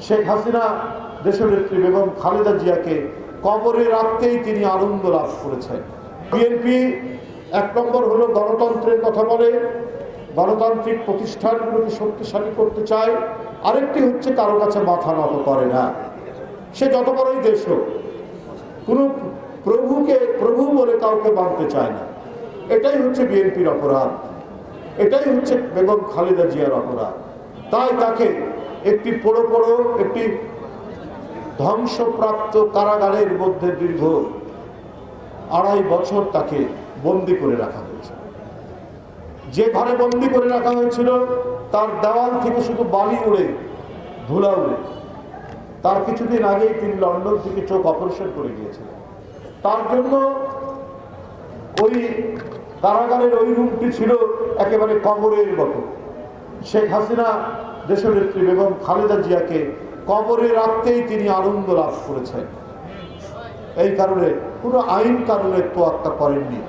শেখ হাসিনা দেশনেত্রী বেগম খালেদা জিয়াকে কবরে রাখতেই তিনি আনন্দ লাভ করেছেন। বিএনপি এক নম্বর হলো গণতন্ত্রের কথা বলে, গণতান্ত্রিক প্রতিষ্ঠানগুলোকে শক্তিশালী করতে চায়। আরেকটি হচ্ছে কারো কাছে মাথা নত করে না। সে যত বড়ই দেশ হোক, কোনো প্রভুকে প্রভু বলে কাউকে মানতে চায় না। এটাই হচ্ছে বিএনপির অপরাধ, এটাই হচ্ছে বেগম খালেদা জিয়ার অপরাধ। তাই তাকে একটি একটি ধ্বংসপ্রাপ্ত কারাগারের মধ্যে দীর্ঘ 2.5 বছর তাকে বন্দী করে রাখা হয়েছে। যে ঘরে বন্দী করে রাখা হয়েছিল তার দেওয়াল থেকে শুধু বালি উড়ে, ধুলা উড়ে। তার কিছুদিন আগেই তিনি লন্ডন থেকে চোখ অপারেশন করে গিয়েছিলেন। তার জন্য ওই কারাগারের ওই রুমটি ছিল একেবারে কবরের মতো। শেখ হাসিনা দেশনেত্রী বেগম খালেদা জিয়াকে কবরে রাখতেই তিনি আনন্দ লাভ করেছেন। এই কারণে কোনো আইন কানুনের তোয়াক্কা করেননি।